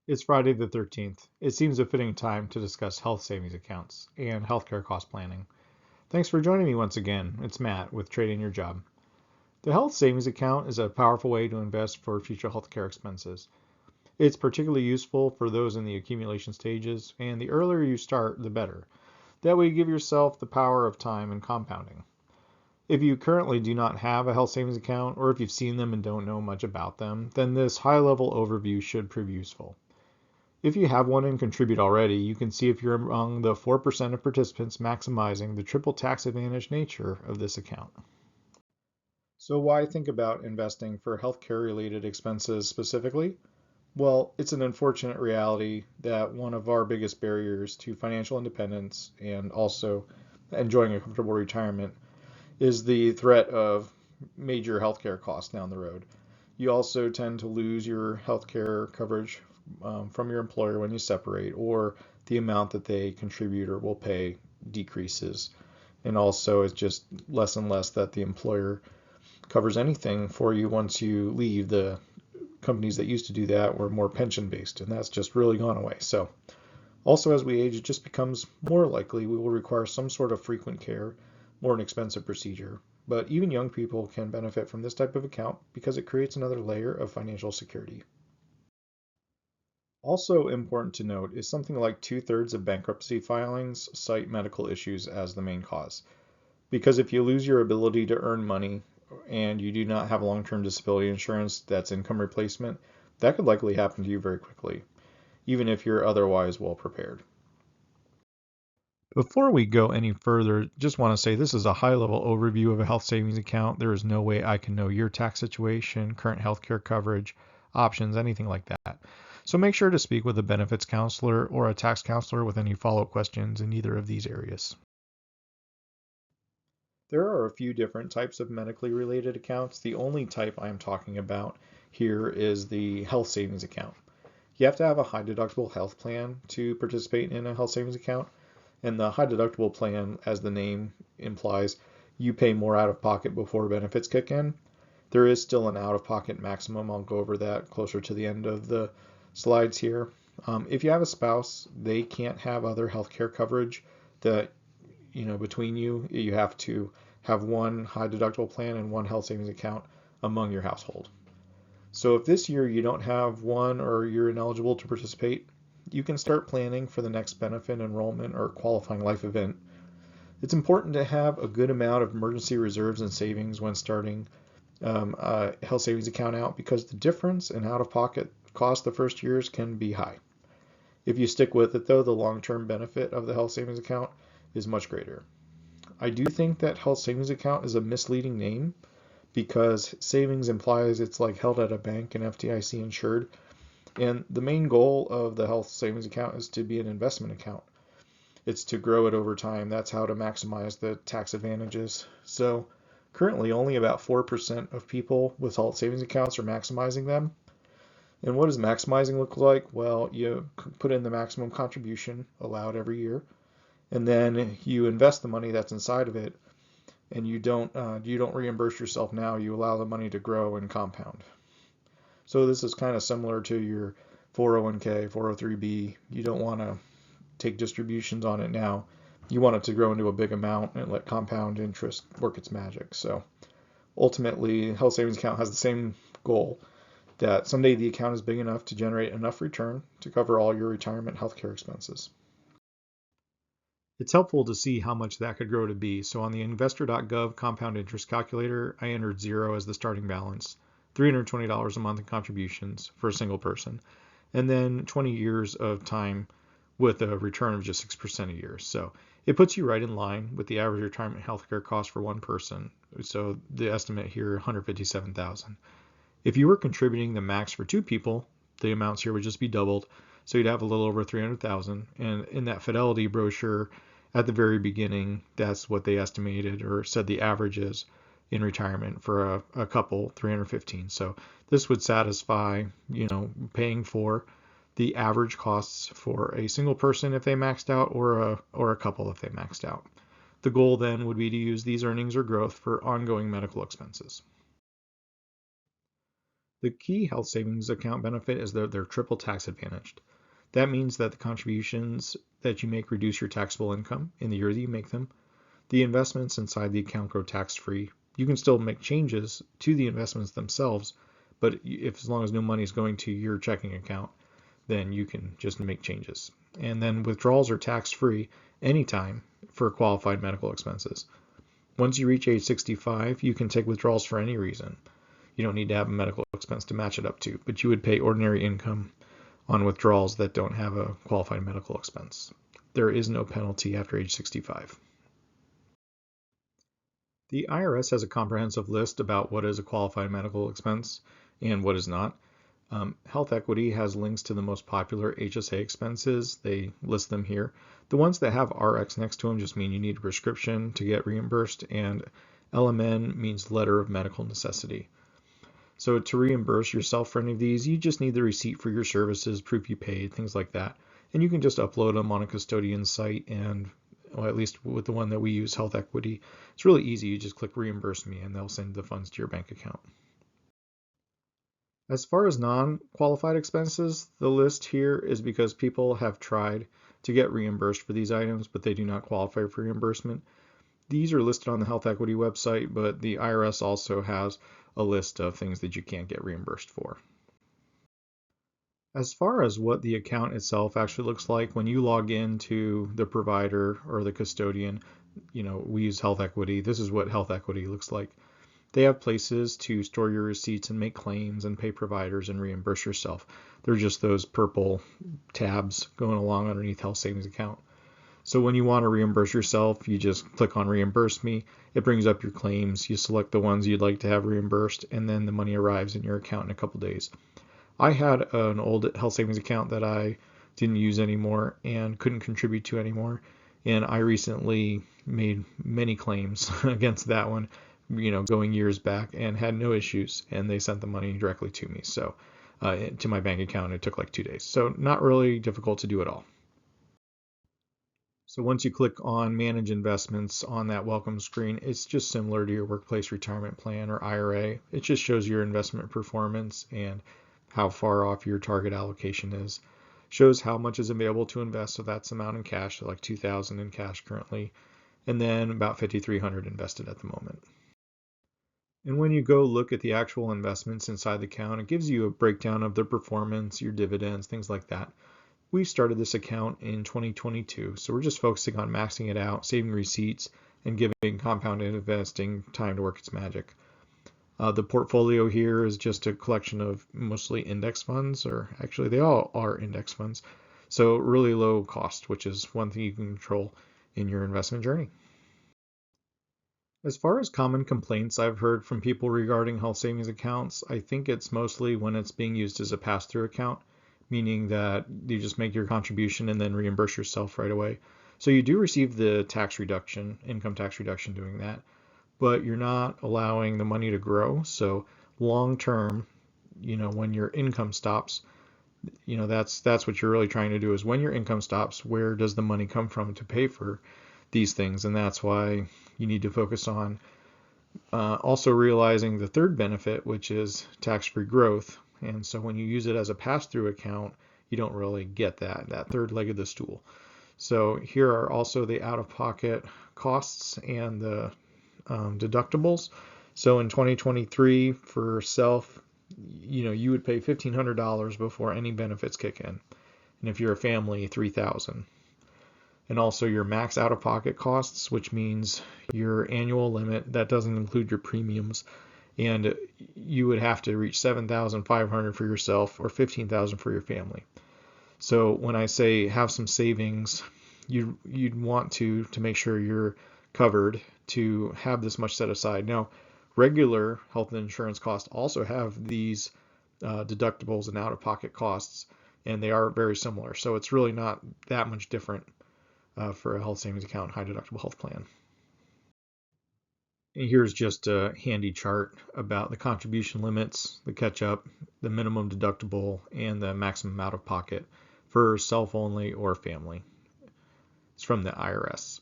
It's Friday the 13th. It seems a fitting time to discuss health savings accounts and healthcare cost planning. Thanks for joining me once again. It's Matt with Trading Your Job. The health savings account is a powerful way to invest for future healthcare expenses. It's particularly useful for those in the accumulation stages, and the earlier you start, the better. That way, you give yourself the power of time and compounding. If you currently do not have a health savings account, or if you've seen them and don't know much about them, then this high level overview should prove useful. If you have one and contribute already, you can see if you're among the 4% of participants maximizing the triple tax advantage nature of this account. So why think about investing for healthcare related expenses specifically? Well, it's an unfortunate reality that one of our biggest barriers to financial independence and also enjoying a comfortable retirement is the threat of major healthcare costs down the road. You also tend to lose your healthcare coverage from your employer when you separate, or the amount that they contribute or will pay decreases. And also, it's just less and less that the employer covers anything for you once you leave. The companies that used to do that were more pension based, and that's just really gone away. So, also as we age, it just becomes more likely we will require some sort of frequent care, more an expensive procedure. But even young people can benefit from this type of account because it creates another layer of financial security. Also important to note is something like 2/3 of bankruptcy filings cite medical issues as the main cause. Because if you lose your ability to earn money and you do not have long-term disability insurance that's income replacement, that could likely happen to you very quickly, even if you're otherwise well prepared. Before we go any further, just want to say this is a high-level overview of a health savings account. There is no way I can know your tax situation, current healthcare coverage, options, anything like that. So make sure to speak with a benefits counselor or a tax counselor with any follow-up questions in either of these areas. There are a few different types of medically related accounts. The only type I'm talking about here is the health savings account. You have to have a high deductible health plan to participate in a health savings account. And the high deductible plan, as the name implies, you pay more out of pocket before benefits kick in. There is still an out of pocket maximum. I'll go over that closer to the end of the slides here. If you have a spouse, they can't have other healthcare coverage that, between you. You have to have one high deductible plan and one health savings account among your household. So if this year you don't have one or you're ineligible to participate, you can start planning for the next benefit enrollment or qualifying life event. It's important to have a good amount of emergency reserves and savings when starting a health savings account out because the difference in out-of-pocket cost the first years can be high. If you stick with it though, the long-term benefit of the health savings account is much greater. I do think that health savings account is a misleading name because savings implies it's like held at a bank and FDIC insured. And the main goal of the health savings account is to be an investment account. It's to grow it over time. That's how to maximize the tax advantages. So currently only about 4% of people with health savings accounts are maximizing them. And what does maximizing look like? Well, you put in the maximum contribution allowed every year, and then you invest the money that's inside of it, and you don't reimburse yourself now. You allow the money to grow and compound. So this is kind of similar to your 401k, 403b. You don't want to take distributions on it now. You want it to grow into a big amount and let compound interest work its magic. So ultimately, health savings account has the same goal that someday the account is big enough to generate enough return to cover all your retirement healthcare expenses. It's helpful to see how much that could grow to be. So on the investor.gov compound interest calculator, I entered zero as the starting balance, $320 a month in contributions for a single person, and then 20 years of time with a return of just 6% a year. So it puts you right in line with the average retirement healthcare cost for one person. So the estimate here, 157,000. If you were contributing the max for two people, the amounts here would just be doubled. So you'd have a little over 300,000. And in that Fidelity brochure at the very beginning, that's what they estimated or said the average is in retirement for a couple, 315. So this would satisfy, paying for the average costs for a single person if they maxed out or a couple if they maxed out. The goal then would be to use these earnings or growth for ongoing medical expenses. The key health savings account benefit is that they're triple tax advantaged. That means that the contributions that you make reduce your taxable income in the year that you make them. The investments inside the account grow tax-free. You can still make changes to the investments themselves, but as long as no money is going to your checking account, then you can just make changes. And then withdrawals are tax-free anytime for qualified medical expenses. Once you reach age 65, you can take withdrawals for any reason. You don't need to have a medical expense to match it up to, but you would pay ordinary income on withdrawals that don't have a qualified medical expense. There is no penalty after age 65. The IRS has a comprehensive list about what is a qualified medical expense and what is not. Health Equity has links to the most popular HSA expenses. They list them here. The ones that have RX next to them just mean you need a prescription to get reimbursed, and LMN means letter of medical necessity. So to reimburse yourself for any of these, you just need the receipt for your services, proof you paid, things like that. And you can just upload them on a custodian site, and well, at least with the one that we use, Health Equity, it's really easy. You just click reimburse me and they'll send the funds to your bank account. As far as non-qualified expenses, the list here is because people have tried to get reimbursed for these items, but they do not qualify for reimbursement. These are listed on the Health Equity website, but the IRS also has a list of things that you can't get reimbursed for. As far as what the account itself actually looks like, when you log into the provider or the custodian, we use Health Equity. This is what Health Equity looks like. They have places to store your receipts and make claims and pay providers and reimburse yourself. They're just those purple tabs going along underneath Health Savings Account. So when you want to reimburse yourself, you just click on Reimburse Me. It brings up your claims. You select the ones you'd like to have reimbursed, and then the money arrives in your account in a couple days. I had an old health savings account that I didn't use anymore and couldn't contribute to anymore. And I recently made many claims against that one, going years back, and had no issues. And they sent the money directly to me. So to my bank account, it took like 2 days. So not really difficult to do at all. So once you click on Manage Investments on that welcome screen, it's just similar to your workplace retirement plan or IRA. It just shows your investment performance and how far off your target allocation is. Shows how much is available to invest, so that's the amount in cash, so like $2,000 in cash currently, and then about $5,300 invested at the moment. And when you go look at the actual investments inside the account, it gives you a breakdown of the performance, your dividends, things like that. We started this account in 2022, so we're just focusing on maxing it out, saving receipts, and giving compounded investing time to work its magic. The portfolio here is just a collection of mostly index funds, or actually they all are index funds. So really low cost, which is one thing you can control in your investment journey. As far as common complaints I've heard from people regarding health savings accounts, I think it's mostly when it's being used as a pass-through account, meaning that you just make your contribution and then reimburse yourself right away. So you do receive the tax reduction, income tax reduction doing that, but you're not allowing the money to grow. So long term, when your income stops, that's what you're really trying to do, is when your income stops, where does the money come from to pay for these things? And that's why you need to focus on also realizing the third benefit, which is tax-free growth. And so when you use it as a pass-through account, you don't really get that third leg of the stool. So here are also the out-of-pocket costs and the deductibles. So in 2023 for self, you would pay $1,500 before any benefits kick in. And if you're a family, $3,000. And also your max out-of-pocket costs, which means your annual limit, that doesn't include your premiums. And you would have to reach $7,500 for yourself or $15,000 for your family. So when I say have some savings, you'd want to make sure you're covered to have this much set aside. Now, regular health insurance costs also have these deductibles and out-of-pocket costs, and they are very similar. So it's really not that much different for a health savings account, high deductible health plan. And here's just a handy chart about the contribution limits, the catch-up, the minimum deductible, and the maximum out-of-pocket for self-only or family. It's from the IRS.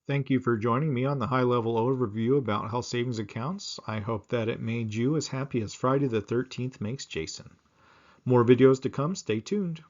Thank you for joining me on the high-level overview about health savings accounts. I hope that it made you as happy as Friday the 13th makes Jason. More videos to come. Stay tuned.